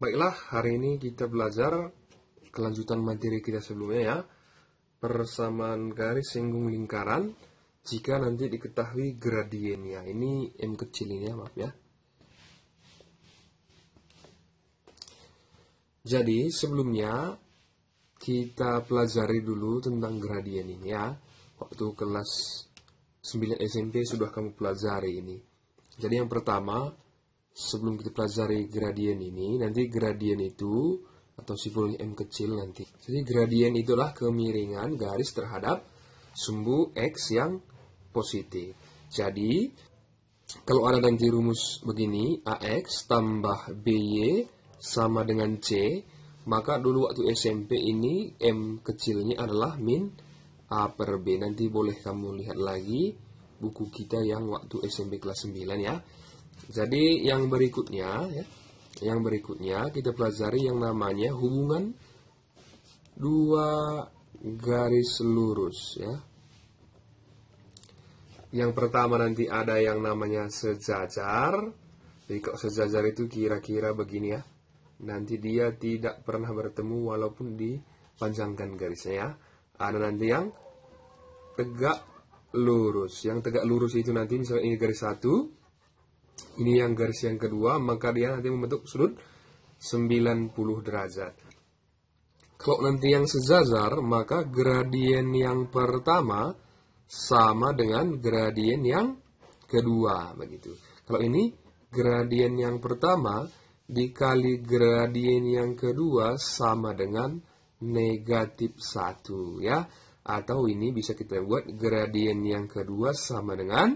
Baiklah, hari ini kita belajar kelanjutan materi kita sebelumnya ya. Persamaan garis singgung lingkaran jika nanti diketahui gradiennya. Ini M kecil ini ya, maaf ya. Jadi sebelumnya kita pelajari dulu tentang gradien ini ya. Waktu kelas 9 SMP sudah kamu pelajari ini. Jadi yang pertama, sebelum kita pelajari gradien ini, nanti gradien itu atau simbolnya M kecil nanti. Jadi gradien itulah kemiringan garis terhadap sumbu X yang positif. Jadi kalau ada nanti rumus begini, AX tambah BY sama dengan C, maka dulu waktu SMP ini M kecilnya adalah min A per B. Nanti boleh kamu lihat lagi buku kita yang waktu SMP kelas 9 ya. Jadi yang berikutnya ya, kita pelajari yang namanya hubungan dua garis lurus ya. Yang pertama nanti ada yang namanya sejajar. Jadi kalau sejajar itu kira-kira begini ya. Nanti dia tidak pernah bertemu walaupun dipanjangkan garisnya ya. Ada nanti yang tegak lurus. Yang tegak lurus itu nanti misalnya ini garis 1, ini yang garis yang kedua, maka dia nanti membentuk sudut 90 derajat. Kalau nanti yang sejajar, maka gradien yang pertama sama dengan gradien yang kedua, begitu. Kalau ini gradien yang pertama dikali gradien yang kedua sama dengan negatif 1 ya. Atau ini bisa kita buat gradien yang kedua sama dengan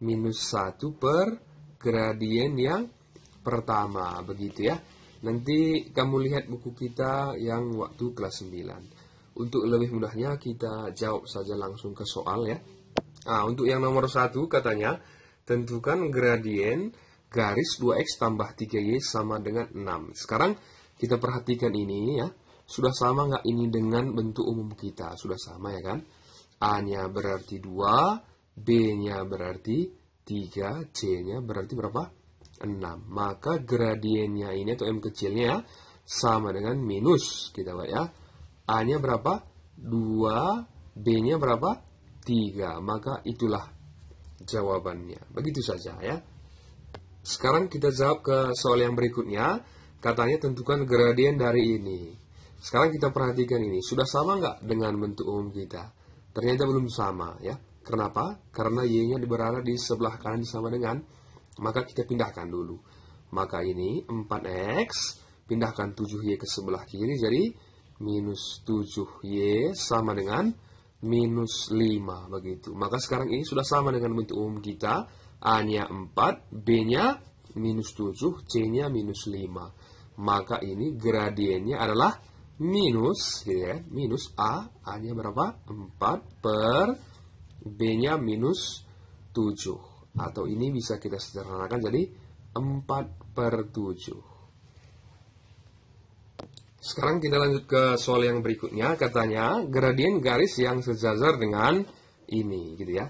minus 1 per gradien yang pertama, begitu ya. Nanti kamu lihat buku kita yang waktu kelas 9. Untuk lebih mudahnya kita jawab saja langsung ke soal ya. Nah, untuk yang nomor 1 katanya, tentukan gradien garis 2x tambah 3y sama dengan 6. Sekarang kita perhatikan ini ya. Sudah sama nggak ini dengan bentuk umum kita? Sudah sama ya kan? A-nya berarti 2, B-nya berarti 3, C-nya berarti berapa? 6. Maka gradiennya ini atau M kecilnya sama dengan minus. Kita lihat ya. A-nya berapa? 2, B-nya berapa? 3. Maka itulah jawabannya. Begitu saja ya. Sekarang kita jawab ke soal yang berikutnya. Katanya tentukan gradien dari ini. Sekarang kita perhatikan ini. Sudah sama nggak dengan bentuk umum kita? Ternyata belum sama ya. Kenapa? Karena Y-nya berada di sebelah kanan sama dengan. Maka kita pindahkan dulu. Maka ini 4X. Pindahkan 7Y ke sebelah kiri. Jadi minus 7Y sama dengan minus 5. Begitu. Maka sekarang ini sudah sama dengan bentuk umum kita. A-nya 4. B-nya minus 7. C-nya minus 5. Maka ini gradiennya adalah minus, gitu ya, minus A-nya berapa? 4 per B-nya minus 7. Atau ini bisa kita sederhanakan jadi 4 per 7. Sekarang kita lanjut ke soal yang berikutnya. Katanya gradien garis yang sejajar dengan ini, gitu ya.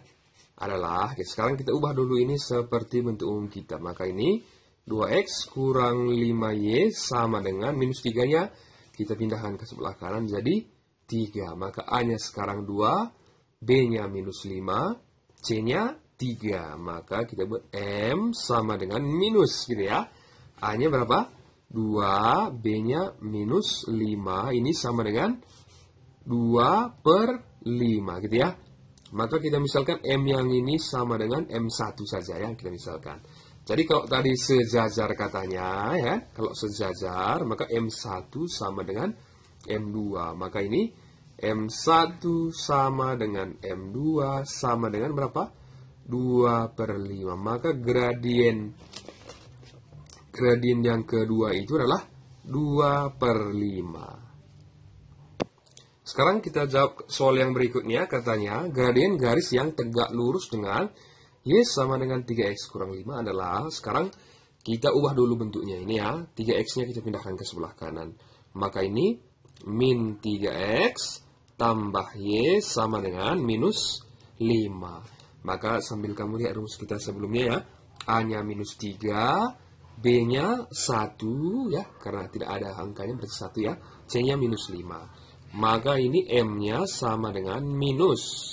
Adalah, sekarang kita ubah dulu ini seperti bentuk umum kita. Maka ini 2x kurang 5y sama dengan minus 3-nya. Kita pindahkan ke sebelah kanan jadi 3. Maka A-nya sekarang 2, B-nya minus 5, C-nya 3. Maka kita buat M sama dengan minus gitu ya. A-nya berapa? 2, B-nya minus 5. Ini sama dengan 2 per 5 gitu ya. Maka kita misalkan M yang ini sama dengan M1 saja ya. Kita misalkan. Jadi kalau tadi sejajar katanya ya, kalau sejajar maka M1 sama dengan M2. Maka ini M1 sama dengan M2 sama dengan berapa? 2 per 5. Maka gradien yang kedua itu adalah 2 per 5. Sekarang kita jawab soal yang berikutnya. Katanya gradien garis yang tegak lurus dengan Y sama dengan 3X kurang 5 adalah, sekarang kita ubah dulu bentuknya ini ya. 3X-nya kita pindahkan ke sebelah kanan. Maka ini min 3X tambah Y sama dengan minus 5. Maka sambil kamu lihat rumus kita sebelumnya ya. A-nya minus 3, B-nya 1 ya, karena tidak ada angkanya berarti 1 ya. C-nya minus 5. Maka ini M-nya sama dengan minus.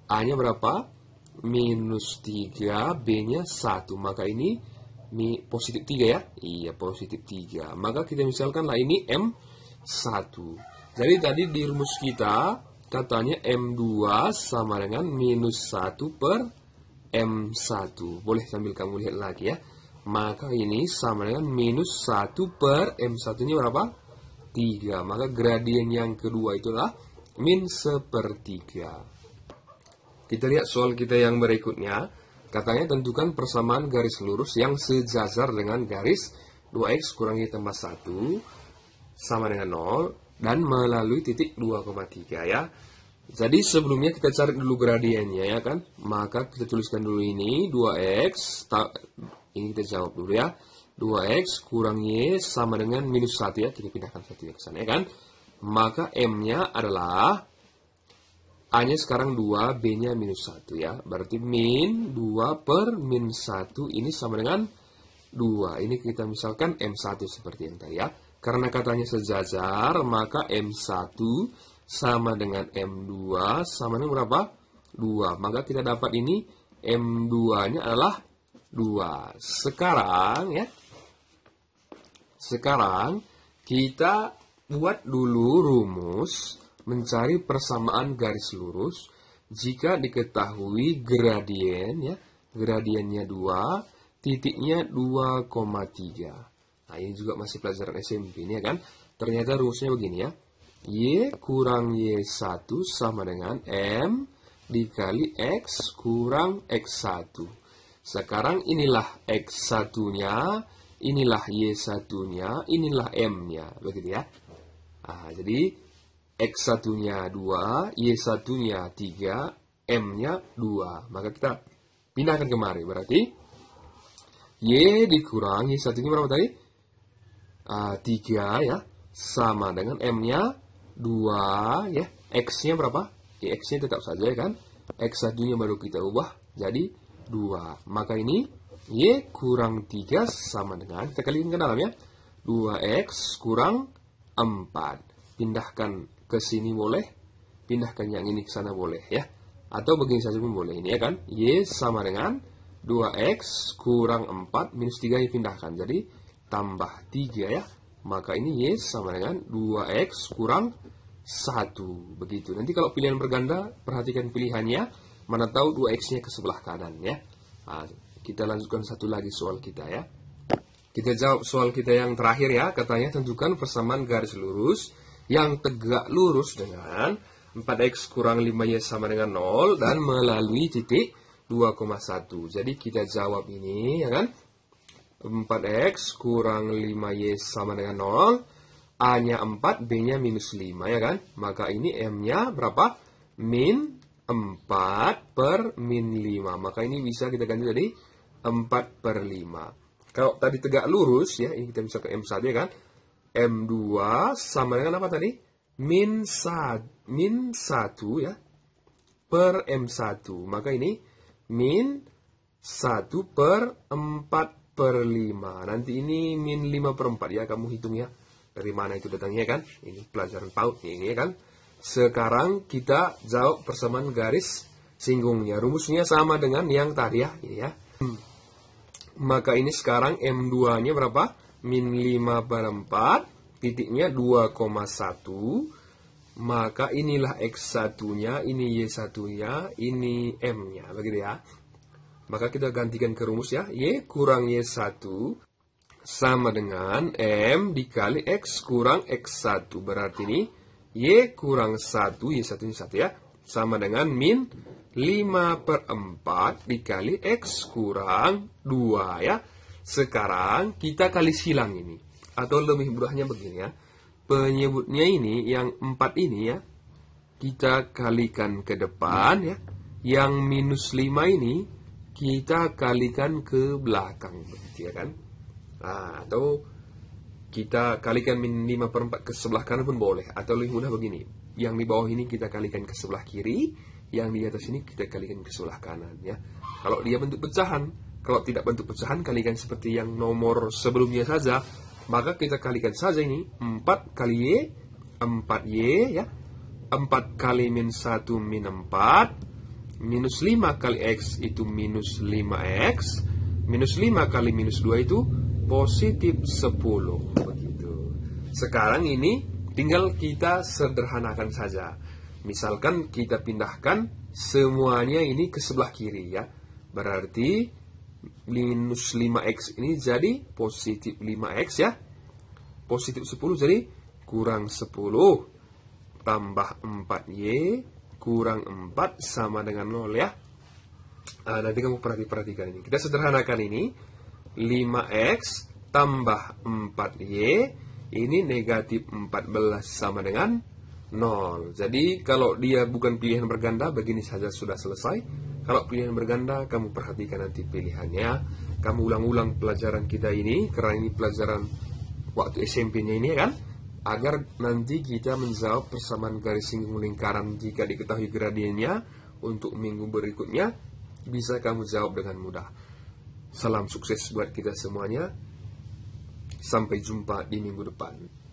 A-nya berapa? Minus 3, B-nya 1. Maka ini positif 3 ya. Iya, positif 3. Maka kita misalkanlah ini M1. Jadi tadi di rumus kita katanya M2 sama dengan minus 1 per M1. Boleh sambil kamu lihat lagi ya. Maka ini sama dengan minus 1 per M1-nya berapa? 3. Maka gradien yang kedua itulah min sepertiga. Kita lihat soal kita yang berikutnya. Katanya tentukan persamaan garis lurus yang sejajar dengan garis 2x kurang y tambah 1 sama dengan 0 dan melalui titik 2,3 ya. Jadi sebelumnya kita cari dulu gradiennya ya kan. Maka kita tuliskan dulu ini 2x, ini kita jawab dulu ya. 2x kurang y sama dengan minus 1 ya. Kita pindahkan 1 ya ke sana ya kan. Maka M-nya adalah A-nya sekarang 2, B-nya minus 1 ya. Berarti min 2 per min 1 ini sama dengan 2. Ini kita misalkan M1 seperti yang tadi ya. Karena katanya sejajar, maka M1 sama dengan M2 sama dengan berapa? 2. Maka kita dapat ini M2-nya adalah 2. Sekarang kita buat dulu rumus mencari persamaan garis lurus jika diketahui gradien ya. Gradiennya 2, titiknya 2,3. Nah, ini juga masih pelajaran SMP ini ya kan. Ternyata rumusnya begini ya. Y kurang Y1 sama dengan M dikali X kurang X1. Sekarang inilah X1-nya, inilah Y1-nya, inilah M-nya. Begitu ya. Nah, jadi X1-nya 2, Y1-nya 3, M-nya 2. Maka kita pindahkan kemari. Berarti Y dikurang Y1-nya berapa tadi? 3 ya. Sama dengan M-nya 2 ya. X-nya berapa? Ya, X-nya tetap saja ya kan. X1-nya baru kita ubah jadi 2. Maka ini Y kurang 3 sama dengan, kita kalikan ke dalam ya. 2X kurang 4. Pindahkan ke sini boleh. Pindahkan yang ini ke sana boleh ya. Atau begini saja pun boleh ini ya kan. Y sama dengan 2X kurang 4 minus 3 dipindahkan. Jadi tambah 3 ya. Maka ini Y sama dengan 2X kurang 1. Begitu. Nanti kalau pilihan berganda, perhatikan pilihannya. Mana tahu 2X-nya ke sebelah kanan ya. Nah, kita lanjutkan satu lagi soal kita ya. Kita jawab soal kita yang terakhir ya. Katanya tentukan persamaan garis lurus yang tegak lurus dengan 4X kurang 5Y sama dengan 0 dan melalui titik 2,1. Jadi kita jawab ini ya kan. 4X kurang 5Y sama dengan 0. A-nya 4, B-nya minus 5 ya kan. Maka ini M-nya berapa? Min 4 per min 5. Maka ini bisa kita ganti jadi 4 per 5. Kalau tadi tegak lurus ya, ini kita bisa ke M1 ya kan. M2 sama dengan apa tadi? Min 1 ya per M1. Maka ini min 1 per 4 per 5. Nanti ini min 5 per 4 ya. Kamu hitung ya. Dari mana itu datangnya kan? Ini pelajaran PAUD ini ya kan. Sekarang kita jawab persamaan garis singgungnya. Rumusnya sama dengan yang tadi ya. Ini ya. Maka ini sekarang M2-nya berapa? Min 5 per 4. Titiknya 2,1. Maka inilah X1-nya. Ini Y1-nya. Ini M-nya. Begitu ya. Maka kita gantikan ke rumus ya. Y kurang Y1 sama dengan M dikali X kurang X1. Berarti ini Y kurang 1, Y1-nya 1 ya. Sama dengan min 5 per 4 dikali X kurang 2 ya. Sekarang kita kali silang ini. Atau lebih mudahnya begini ya. Penyebutnya ini, yang 4 ini ya. Kita kalikan ke depan ya. Yang minus 5 ini kita kalikan ke belakang. Begitu ya kan. Nah, atau kita kalikan min 5 per 4 ke sebelah kanan pun boleh. Atau lebih mudah begini. Yang di bawah ini kita kalikan ke sebelah kiri. Yang di atas ini kita kalikan ke sebelah kanan ya. Kalau dia bentuk pecahan, Kalau tidak bentuk pecahan, kalikan seperti yang nomor sebelumnya saja. Maka kita kalikan saja ini 4 kali Y, 4Y ya. 4 kali min 1 min 4. Minus 5 kali X itu minus 5X. Minus 5 kali minus 2 itu positif 10. Begitu. Sekarang ini tinggal kita sederhanakan saja. Misalkan kita pindahkan semuanya ini ke sebelah kiri ya. Berarti minus 5X ini jadi positif 5X ya. Positif 10 jadi kurang 10 tambah 4Y kurang 4 sama dengan 0 ya. Nanti kamu perhatikan ini. Kita sederhanakan ini. 5X tambah 4Y ini negatif 14 sama dengan 0. Jadi kalau dia bukan pilihan berganda, begini saja sudah selesai. Kalau pilihan berganda, kamu perhatikan nanti pilihannya. Kamu ulang-ulang pelajaran kita ini, karena ini pelajaran waktu SMP-nya ini kan, agar nanti kita menjawab persamaan garis singgung lingkaran jika diketahui gradiennya. Untuk minggu berikutnya bisa kamu jawab dengan mudah. Salam sukses buat kita semuanya. Sampai jumpa di minggu depan.